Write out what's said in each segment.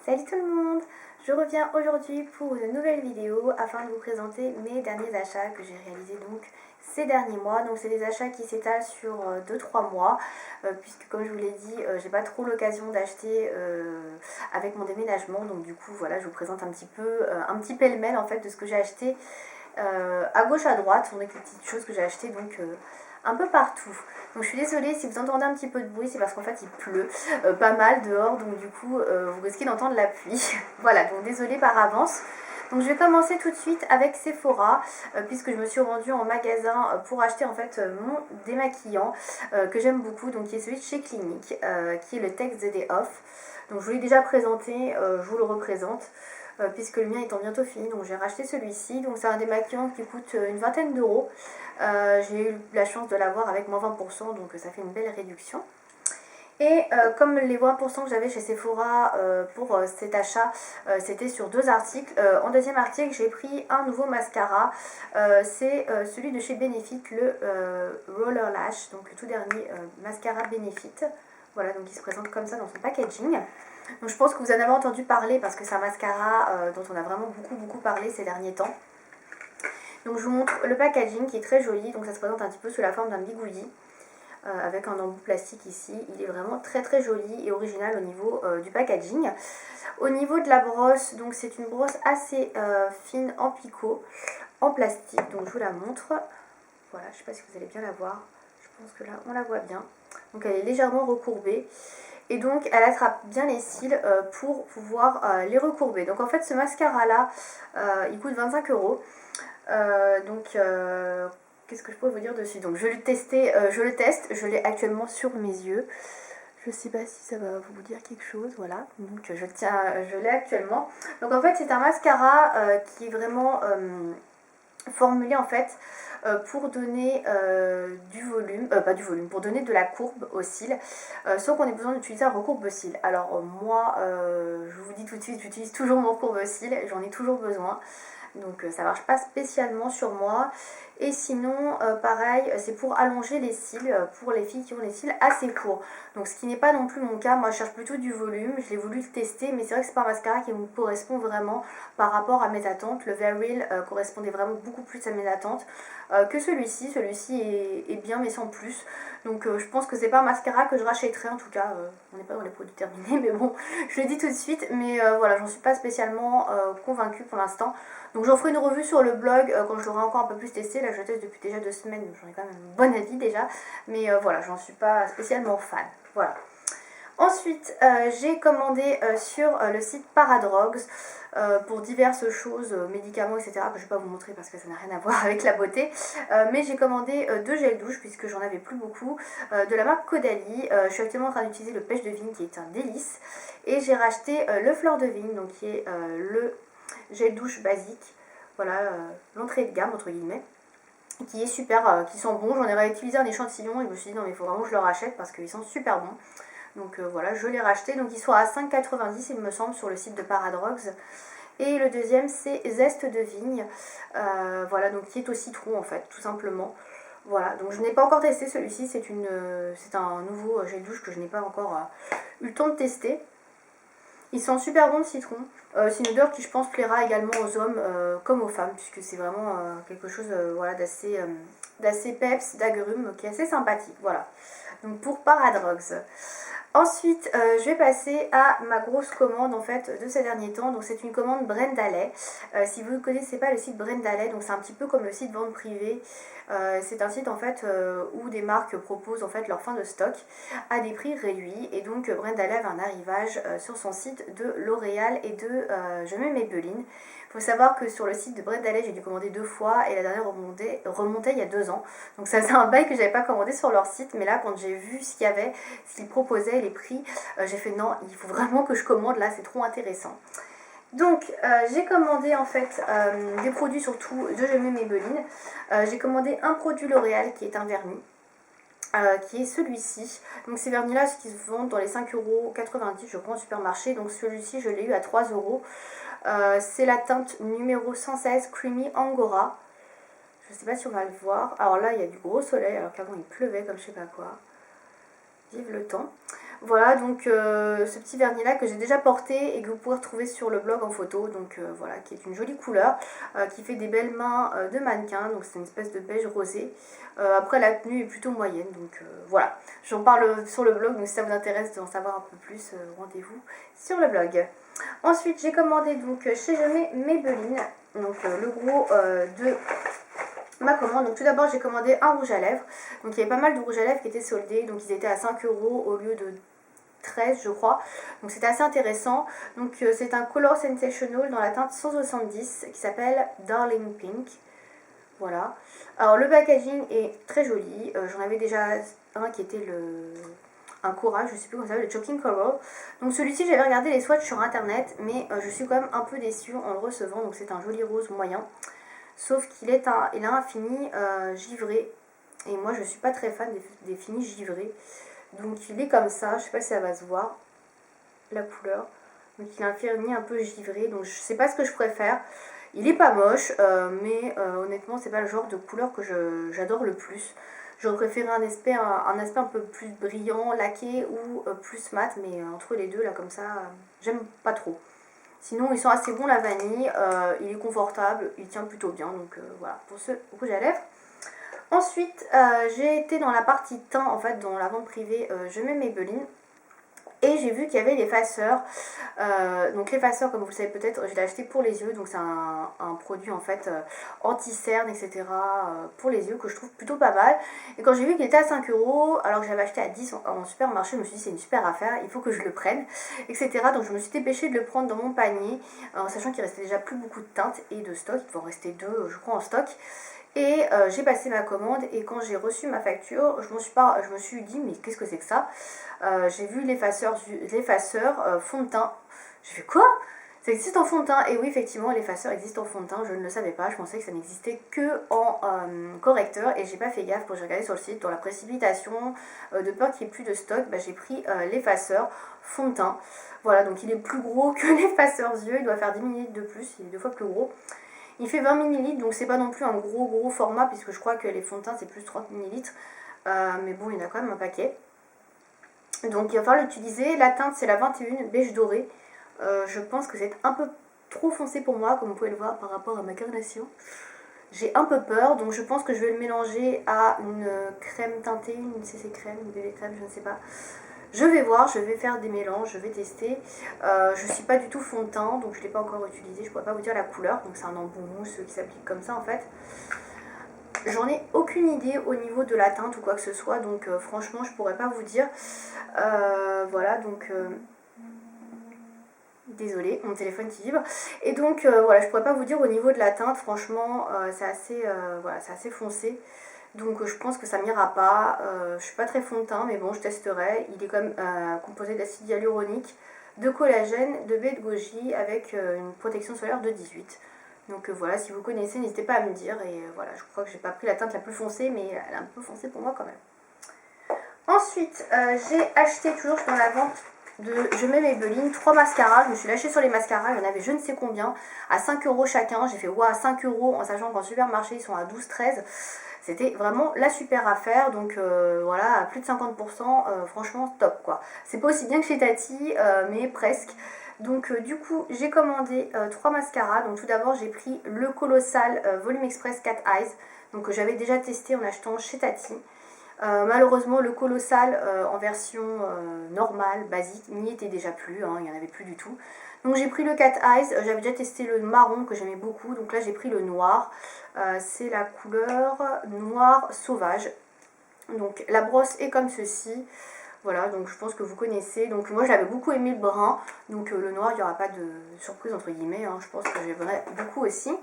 Salut tout le monde! Je reviens aujourd'hui pour une nouvelle vidéo afin de vous présenter mes derniers achats que j'ai réalisés donc ces derniers mois. Donc c'est des achats qui s'étalent sur 2-3 mois puisque comme je vous l'ai dit j'ai pas trop l'occasion d'acheter avec mon déménagement. Donc du coup voilà, je vous présente un petit pêle-mêle en fait de ce que j'ai acheté à gauche à droite, avec les petites choses que j'ai achetées donc un peu partout. Donc je suis désolée si vous entendez un petit peu de bruit, c'est parce qu'en fait il pleut pas mal dehors, donc du coup vous risquez d'entendre la pluie. Voilà, donc désolée par avance. Donc je vais commencer tout de suite avec Sephora puisque je me suis rendue en magasin pour acheter en fait mon démaquillant que j'aime beaucoup, donc qui est celui de chez Clinique, qui est le Tex the Day Off. Donc je vous l'ai déjà présenté, je vous le représente. Puisque le mien étant bientôt fini, donc j'ai racheté celui-ci. Donc c'est un démaquillant qui coûte une vingtaine d'euros. J'ai eu la chance de l'avoir avec moins 20%, donc ça fait une belle réduction. Et comme les 20% que j'avais chez Sephora pour cet achat, c'était sur 2 articles. En deuxième article, j'ai pris un nouveau mascara. C'est celui de chez Benefit, le Roller Lash, donc le tout dernier mascara Benefit. Voilà, donc il se présente comme ça dans son packaging. Donc je pense que vous en avez entendu parler parce que c'est un mascara dont on a vraiment beaucoup parlé ces derniers temps. Donc je vous montre le packaging qui est très joli. Donc ça se présente un petit peu sous la forme d'un bigoudi avec un embout plastique ici. Il est vraiment très joli et original au niveau du packaging. Au niveau de la brosse, donc c'est une brosse assez fine en picot, en plastique. Donc je vous la montre. Voilà, je ne sais pas si vous allez bien la voir. Je pense que là on la voit bien. Donc elle est légèrement recourbée. Et donc elle attrape bien les cils pour pouvoir les recourber. Donc en fait ce mascara là il coûte 25 euros. Qu'est-ce que je pourrais vous dire dessus? Donc je l'ai testé, je l'ai actuellement sur mes yeux. Je sais pas si ça va vous dire quelque chose, voilà. Donc je l'ai actuellement. Donc en fait c'est un mascara qui est vraiment formulé en fait pour donner du volume, pas du volume, pour donner de la courbe aux cils, sauf qu'on a besoin d'utiliser un recourbe-cils. Alors moi, je vous dis tout de suite, j'utilise toujours mon recourbe-cils, j'en ai toujours besoin. Donc ça marche pas spécialement sur moi. Et sinon pareil, c'est pour allonger les cils pour les filles qui ont les cils assez courts. Donc ce qui n'est pas non plus mon cas. Moi je cherche plutôt du volume. Je l'ai voulu le tester, mais c'est vrai que c'est pas un mascara qui me correspond vraiment par rapport à mes attentes. Le Very Real correspondait vraiment beaucoup plus à mes attentes que celui-ci. Celui-ci est bien mais sans plus. Donc je pense que c'est pas un mascara que je rachèterai, en tout cas on n'est pas dans les produits terminés, mais bon, je le dis tout de suite. Mais voilà, j'en suis pas spécialement convaincue pour l'instant. Donc j'en ferai une revue sur le blog quand je l'aurai encore un peu plus testé. Là je le teste depuis déjà 2 semaines, donc j'en ai quand même un bon avis déjà. Mais voilà, j'en suis pas spécialement fan. Voilà. Ensuite, j'ai commandé sur le site Paradrogues pour diverses choses, médicaments, etc. que je ne vais pas vous montrer parce que ça n'a rien à voir avec la beauté. Mais j'ai commandé 2 gels douche puisque j'en avais plus beaucoup, de la marque Caudalie. Je suis actuellement en train d'utiliser le pêche de vigne qui est un délice. Et j'ai racheté le fleur de vigne, donc qui est le gel douche basique. Voilà, l'entrée de gamme entre guillemets. Qui est super, qui sont bons. J'en ai réutilisé un échantillon et je me suis dit non mais il faut vraiment que je le rachète parce qu'ils sont super bons. Donc voilà, je l'ai racheté. Donc ils sont à 5,90 il me semble sur le site de Paradrogues. Et le deuxième c'est Zeste de vigne. Voilà, donc qui est au citron en fait, tout simplement. Voilà, donc je n'ai pas encore testé celui-ci. C'est un nouveau gel douche que je n'ai pas encore eu le temps de tester. Ils sont super bons de citron. C'est une odeur qui je pense plaira également aux hommes comme aux femmes, puisque c'est vraiment quelque chose voilà, d'assez peps, d'agrumes, qui est assez sympathique. Voilà. Donc pour Paradrogues. Ensuite, je vais passer à ma grosse commande en fait de ces derniers temps. Donc c'est une commande Brendalais. Si vous ne connaissez pas le site Brendalais, donc c'est un petit peu comme le site vente privée. C'est un site en fait où des marques proposent en fait leur fin de stock à des prix réduits. Et donc Brendalais avait un arrivage sur son site de L'Oréal et de Je mets Maybelline. Il faut savoir que sur le site de Brendalais, j'ai dû commander 2 fois et la dernière remontait il y a 2 ans. Donc ça faisait un bail que j'avais pas commandé sur leur site, mais là quand j'ai vu ce qu'il y avait, ce qu'ils proposaient, les prix, j'ai fait non, il faut vraiment que je commande là, c'est trop intéressant. Donc j'ai commandé en fait des produits surtout de Je mets Maybelline. J'ai commandé un produit L'Oréal qui est un vernis. Qui est celui-ci. Donc ces vernis là qui se vendent dans les 5,90 € je crois en supermarché. Donc celui-ci je l'ai eu à 3 €. C'est la teinte numéro 116 Creamy Angora. Je sais pas si on va le voir. Alors là il y a du gros soleil alors qu'avant il pleuvait comme je sais pas quoi. Vive le temps. Voilà, donc ce petit vernis là que j'ai déjà porté et que vous pouvez retrouver sur le blog en photo, donc voilà, qui est une jolie couleur, qui fait des belles mains de mannequin, donc c'est une espèce de beige rosé. Après la tenue est plutôt moyenne, donc voilà, j'en parle sur le blog, donc si ça vous intéresse d'en savoir un peu plus, rendez-vous sur le blog. Ensuite j'ai commandé donc chez Maybelline, donc le gros de ma commande. Donc tout d'abord j'ai commandé un rouge à lèvres, donc il y avait pas mal de rouge à lèvres qui étaient soldés, donc ils étaient à 5 € au lieu de 13 je crois, donc c'était assez intéressant. Donc c'est un Color Sensational dans la teinte 170 qui s'appelle Darling Pink. Voilà, alors le packaging est très joli, j'en avais déjà un qui était un courage, je sais plus comment ça s'appelle, le Choking Coral. Donc celui-ci j'avais regardé les swatchs sur internet, mais je suis quand même un peu déçue en le recevant. Donc c'est un joli rose moyen, sauf qu'il a un fini givré, et moi je suis pas très fan des finis givrés. Donc il est comme ça, je sais pas si ça va se voir, la couleur. Donc il a un fini un peu givré, donc je sais pas ce que je préfère. Il est pas moche, mais honnêtement c'est pas le genre de couleur que j'adore le plus. J'aurais préféré un aspect un peu plus brillant, laqué ou plus mat, mais entre les deux là comme ça, j'aime pas trop. Sinon ils sont assez bons, la vanille, il est confortable, il tient plutôt bien, donc voilà pour ce rouge à lèvres. Ensuite, j'ai été dans la partie teint, en fait, dans la vente privée, je mets Maybelline. Et j'ai vu qu'il y avait l'effaceur. Donc l'effaceur, comme vous le savez peut-être, je l'ai acheté pour les yeux. Donc c'est un produit en fait anti-cerne, etc. Pour les yeux que je trouve plutôt pas mal. Et quand j'ai vu qu'il était à 5 €, alors que j'avais acheté à 10 en supermarché, je me suis dit c'est une super affaire, il faut que je le prenne, etc. Donc je me suis dépêchée de le prendre dans mon panier, en sachant qu'il restait déjà plus beaucoup de teintes et de stock. Il va en rester deux, je crois, en stock. Et j'ai passé ma commande, et quand j'ai reçu ma facture, je me suis dit mais qu'est-ce que c'est que ça. J'ai vu l'effaceur fond de teint. J'ai fait quoi? Ça existe en fond de teint? Et oui, effectivement, l'effaceur existe en fond de teint. Je ne le savais pas. Je pensais que ça n'existait que en correcteur, et j'ai pas fait gaffe quand j'ai regardé sur le site. Dans la précipitation, de peur qu'il n'y ait plus de stock, bah, j'ai pris l'effaceur fond de teint. Voilà, donc il est plus gros que l'effaceur yeux. Il doit faire 10 ml de plus. Il est 2 fois plus gros. Il fait 20 ml, donc c'est pas non plus un gros format, puisque je crois que les fonds de teint c'est plus 30 ml. Mais bon, il y en a quand même un paquet. Donc il va falloir l'utiliser. La teinte c'est la 21 beige doré. Je pense que c'est un peu trop foncé pour moi, comme vous pouvez le voir par rapport à ma carnation. J'ai un peu peur, donc je pense que je vais le mélanger à une crème teintée, une CC crème, une bébé crème, je ne sais pas. Je vais voir, je vais faire des mélanges, je vais tester. Je ne suis pas du tout fond de teint, donc je ne l'ai pas encore utilisé, je ne pourrais pas vous dire la couleur. Donc c'est un embout mousse qui s'applique comme ça en fait. J'en ai aucune idée au niveau de la teinte ou quoi que ce soit, donc franchement je pourrais pas vous dire. Voilà, donc désolée, mon téléphone qui vibre. Et donc voilà, je pourrais pas vous dire au niveau de la teinte, franchement c'est assez, voilà, c'est assez foncé. Donc je pense que ça m'ira pas. Je suis pas très fond de teint, mais bon, je testerai. Il est quand même composé d'acide hyaluronique, de collagène, de baie de goji, avec une protection solaire de 18. Donc voilà, si vous connaissez, n'hésitez pas à me dire. Et voilà, je crois que j'ai pas pris la teinte la plus foncée, mais elle est un peu foncée pour moi quand même. Ensuite, j'ai acheté, toujours dans la vente de Je mets Maybelline, 3 mascaras. Je me suis lâchée sur les mascaras, il y en avait je ne sais combien, à 5 € chacun. J'ai fait ouah, 5 € en sachant qu'en supermarché ils sont à 12-13. C'était vraiment la super affaire, donc voilà, à plus de 50%, franchement top quoi. C'est pas aussi bien que chez Tati, mais presque. Donc du coup j'ai commandé 3 mascaras. Donc tout d'abord j'ai pris le Colossal Volume Express Cat Eyes, donc j'avais déjà testé en achetant chez Tati. Malheureusement le Colossal en version normale, basique, n'y était déjà plus, hein, il n'y en avait plus du tout. Donc j'ai pris le Cat Eyes, j'avais déjà testé le marron que j'aimais beaucoup, donc là j'ai pris le noir. C'est la couleur noir sauvage. Donc la brosse est comme ceci. Voilà, donc je pense que vous connaissez. Donc moi j'avais beaucoup aimé le brun, donc le noir il n'y aura pas de surprise entre guillemets, hein. Je pense que j'aimerais beaucoup aussi.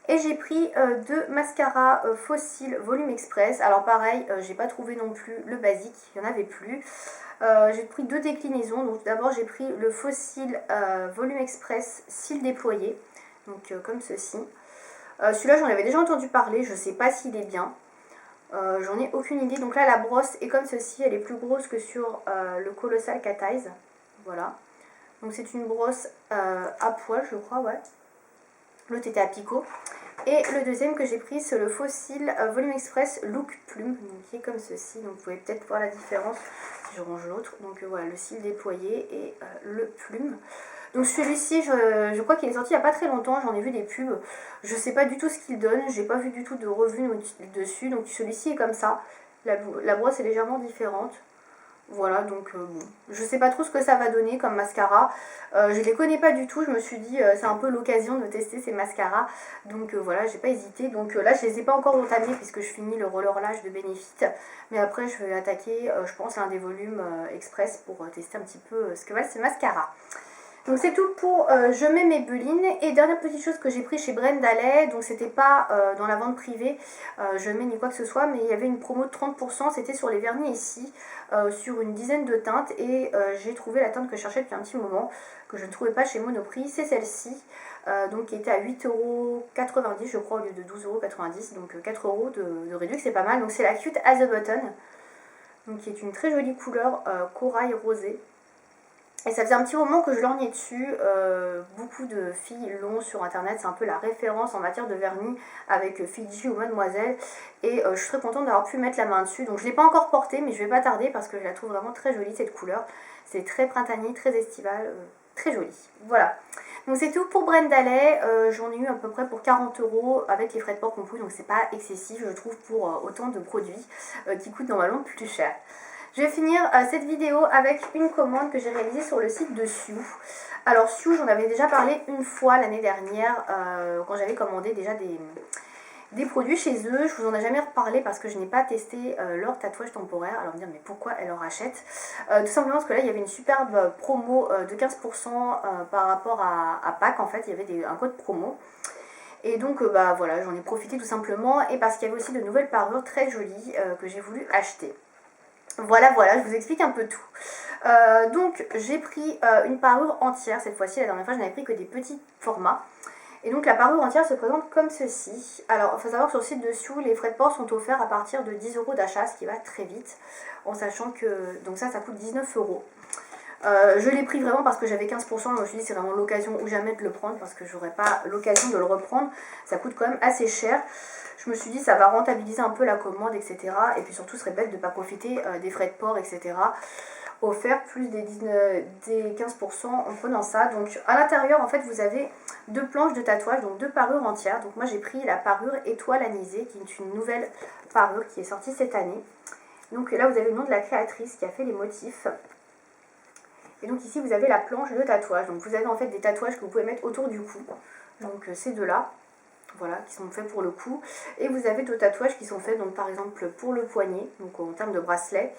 Et j'ai pris deux mascaras fossiles Volume Express. Alors pareil, j'ai pas trouvé non plus le basique, il n'y en avait plus. J'ai pris deux déclinaisons. Donc d'abord j'ai pris le fossile Volume Express cils déployés, donc comme ceci. Celui-là j'en avais déjà entendu parler, je sais pas s'il est bien. J'en ai aucune idée. Donc là la brosse est comme ceci, elle est plus grosse que sur le Colossal Cat Eyes. Voilà. Donc c'est une brosse à poil je crois, ouais. L'autre était à picot. Et le deuxième que j'ai pris, c'est le Fossil Volume Express Look Plume, donc qui est comme ceci. Donc vous pouvez peut-être voir la différence si je range l'autre. Donc voilà, le cil déployé et le plume. Donc celui-ci, je crois qu'il est sorti il n'y a pas très longtemps, j'en ai vu des pubs. Je sais pas du tout ce qu'il donne, j'ai pas vu du tout de revue dessus. Donc celui-ci est comme ça. La brosse est légèrement différente. Voilà, donc bon, je sais pas trop ce que ça va donner comme mascara. Je les connais pas du tout, je me suis dit c'est un peu l'occasion de tester ces mascaras. Donc voilà, j'ai pas hésité. Donc là, je les ai pas encore entamés puisque je finis le roller-lage de Benefit. Mais après, je vais attaquer, je pense, un des volumes express pour tester un petit peu ce que valent ces mascaras. Donc c'est tout pour je mets mes Belines. Et dernière petite chose que j'ai pris chez Brendalais, donc c'était pas dans la vente privée, je mets ni quoi que ce soit, mais il y avait une promo de 30%, c'était sur les vernis ici, sur une dizaine de teintes, et j'ai trouvé la teinte que je cherchais depuis un petit moment, que je ne trouvais pas chez Monoprix, c'est celle-ci, donc qui était à 8,90€ je crois au lieu de 12,90€, donc 4€ de réduit, c'est pas mal. Donc c'est la Cute as a Button, donc qui est une très jolie couleur corail rosé. Et ça faisait un petit moment que je lorgnais dessus, beaucoup de filles l'ont sur internet, c'est un peu la référence en matière de vernis avec Fiji ou Mademoiselle. Et je suis très contente d'avoir pu mettre la main dessus, donc je ne l'ai pas encore portée mais je vais pas tarder parce que je la trouve vraiment très jolie cette couleur. C'est très printanier, très estival, très joli. Voilà, donc c'est tout pour Brendalais, j'en ai eu à peu près pour 40€ avec les frais de port compris, donc c'est pas excessif je trouve pour autant de produits qui coûtent normalement plus cher. Je vais finir cette vidéo avec une commande que j'ai réalisée sur le site de Sioux. Alors Sioux, j'en avais déjà parlé une fois l'année dernière quand j'avais commandé déjà des produits chez eux. Je vous en ai jamais reparlé parce que je n'ai pas testé leur tatouage temporaire. Alors me dire mais pourquoi elle en rachète tout simplement parce que là il y avait une superbe promo de 15% par rapport à Pâques. En fait il y avait un code promo. Et donc bah voilà, j'en ai profité tout simplement. Et parce qu'il y avait aussi de nouvelles parures très jolies que j'ai voulu acheter. Voilà, je vous explique un peu tout. Donc j'ai pris une parure entière cette fois-ci. La dernière fois je n'avais pris que des petits formats. Et donc la parure entière se présente comme ceci. Alors il faut savoir que sur le site de Sioux, les frais de port sont offerts à partir de 10€ d'achat, ce qui va très vite. En sachant que donc ça coûte 19€. Je l'ai pris vraiment parce que j'avais 15%. Je me suis dit c'est vraiment l'occasion ou jamais de le prendre parce que j'aurais pas l'occasion de le reprendre. Ça coûte quand même assez cher. Je me suis dit ça va rentabiliser un peu la commande, etc. Et puis surtout ce serait bête de ne pas profiter des frais de port, etc. Offert plus des 15% en prenant ça. Donc à l'intérieur en fait vous avez deux planches de tatouage, donc deux parures entières. Donc moi j'ai pris la parure étoile anisée qui est une nouvelle parure qui est sortie cette année. Donc là vous avez le nom de la créatrice qui a fait les motifs. Et donc ici vous avez la planche de tatouage. Donc vous avez en fait des tatouages que vous pouvez mettre autour du cou. Donc ces deux-là. Voilà, qui sont faits pour le cou. Et vous avez d'autres tatouages qui sont faits, donc par exemple pour le poignet, donc en termes de bracelet,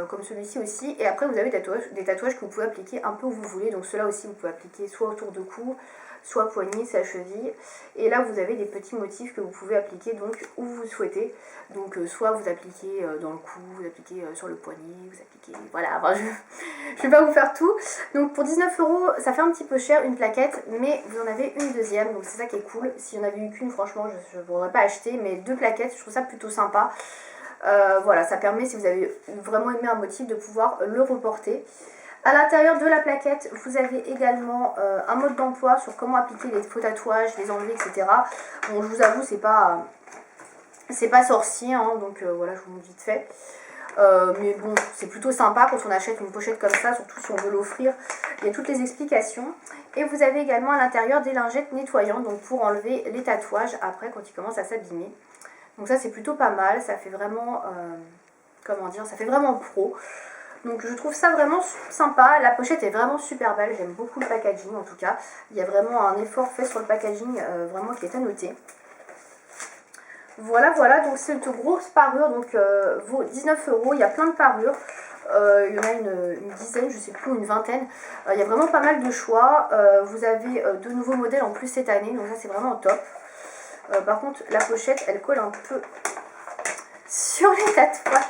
comme celui-ci aussi. Et après vous avez des tatouages que vous pouvez appliquer un peu où vous voulez. Donc ceux-là aussi vous pouvez appliquer soit autour de cou, soit poignet, c'est la cheville. Et là vous avez des petits motifs que vous pouvez appliquer donc où vous souhaitez. Donc soit vous appliquez dans le cou, vous appliquez sur le poignet, vous appliquez... Voilà, enfin, je vais pas vous faire tout. Donc pour 19€, ça fait un petit peu cher une plaquette, mais vous en avez une deuxième, donc c'est ça qui est cool. Si y en avait eu qu'une, franchement, je ne voudrais pas acheter, mais deux plaquettes, je trouve ça plutôt sympa. Voilà, ça permet, si vous avez vraiment aimé un motif, de pouvoir le reporter. À l'intérieur de la plaquette, vous avez également un mode d'emploi sur comment appliquer les faux tatouages, les enlever, etc. Bon, je vous avoue, c'est pas sorcier, hein, donc voilà, je vous le dis vite fait. Mais bon, c'est plutôt sympa quand on achète une pochette comme ça, surtout si on veut l'offrir. Il y a toutes les explications. Et vous avez également à l'intérieur des lingettes nettoyantes, donc pour enlever les tatouages après quand ils commencent à s'abîmer. Donc ça c'est plutôt pas mal, ça fait vraiment, comment dire, ça fait vraiment pro. Donc je trouve ça vraiment sympa, la pochette est vraiment super belle, j'aime beaucoup le packaging en tout cas. Il y a vraiment un effort fait sur le packaging, vraiment qui est à noter. Voilà, donc c'est une grosse parure, donc vaut 19€, il y a plein de parures. Il y en a une dizaine, je sais plus, une vingtaine. Il y a vraiment pas mal de choix. Vous avez de nouveaux modèles en plus cette année, donc ça c'est vraiment top. Par contre, la pochette, elle colle un peu sur les tatouages.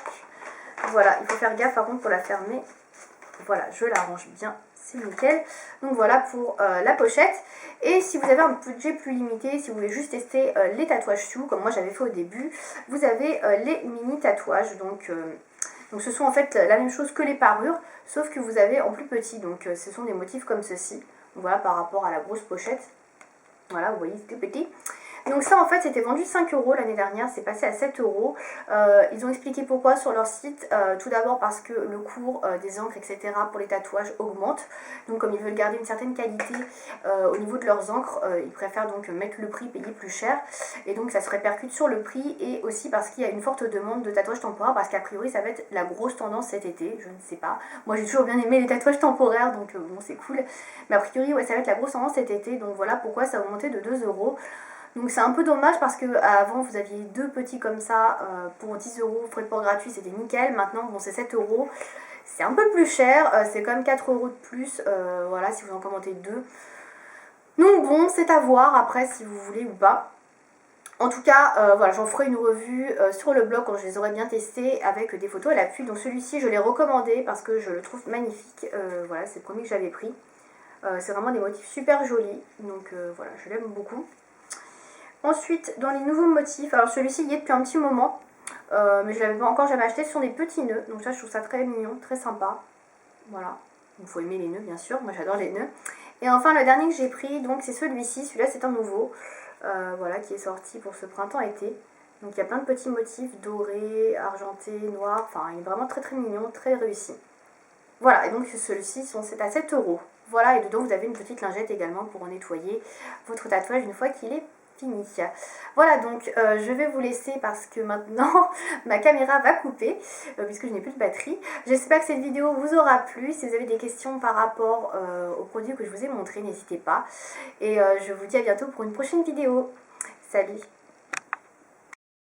Voilà, il faut faire gaffe par contre pour la fermer. Voilà, je la range bien, c'est nickel. Donc voilà pour la pochette. Et si vous avez un budget plus limité, si vous voulez juste tester les tatouages Sioux, comme moi j'avais fait au début, vous avez les mini tatouages. Donc ce sont en fait la même chose que les parures, sauf que vous avez en plus petit. Donc ce sont des motifs comme ceci. Voilà, par rapport à la grosse pochette. Voilà, vous voyez, c'est tout petit. Donc ça en fait c'était vendu 5 € l'année dernière, c'est passé à 7 €. Ils ont expliqué pourquoi sur leur site. Tout d'abord parce que le cours des encres etc. pour les tatouages augmente. Donc comme ils veulent garder une certaine qualité au niveau de leurs encres, ils préfèrent donc mettre le prix, payer plus cher. Et donc ça se répercute sur le prix et aussi parce qu'il y a une forte demande de tatouages temporaires parce qu'a priori ça va être la grosse tendance cet été, je ne sais pas. Moi j'ai toujours bien aimé les tatouages temporaires donc bon c'est cool. Mais a priori ouais ça va être la grosse tendance cet été donc voilà pourquoi ça a augmenté de 2 €. Donc c'est un peu dommage parce que avant vous aviez deux petits comme ça pour 10 €, frais de port gratuit, c'était nickel. Maintenant bon c'est 7 €, c'est un peu plus cher, c'est quand même 4 € de plus, voilà si vous en commentez deux. Donc bon c'est à voir après si vous voulez ou pas. En tout cas voilà j'en ferai une revue sur le blog quand je les aurai bien testés avec des photos à l'appui. Donc celui-ci je l'ai recommandé parce que je le trouve magnifique, voilà c'est le premier que j'avais pris. C'est vraiment des motifs super jolis donc voilà je l'aime beaucoup. Ensuite, dans les nouveaux motifs, alors celui-ci il y est depuis un petit moment, mais je ne l'avais encore jamais acheté, ce sont des petits nœuds, donc ça je trouve ça très mignon, très sympa, voilà, il faut aimer les nœuds bien sûr, moi j'adore les nœuds. Et enfin le dernier que j'ai pris, donc c'est celui-ci, celui-là c'est un nouveau, voilà, qui est sorti pour ce printemps-été, donc il y a plein de petits motifs dorés, argentés, noirs, enfin il est vraiment très très mignon, très réussi. Voilà, et donc celui-ci c'est à 7 €. Voilà, et dedans vous avez une petite lingette également pour nettoyer votre tatouage une fois qu'il est fini. Voilà, donc je vais vous laisser parce que maintenant ma caméra va couper puisque je n'ai plus de batterie. J'espère que cette vidéo vous aura plu. Si vous avez des questions par rapport aux produits que je vous ai montrés, n'hésitez pas. Et je vous dis à bientôt pour une prochaine vidéo. Salut!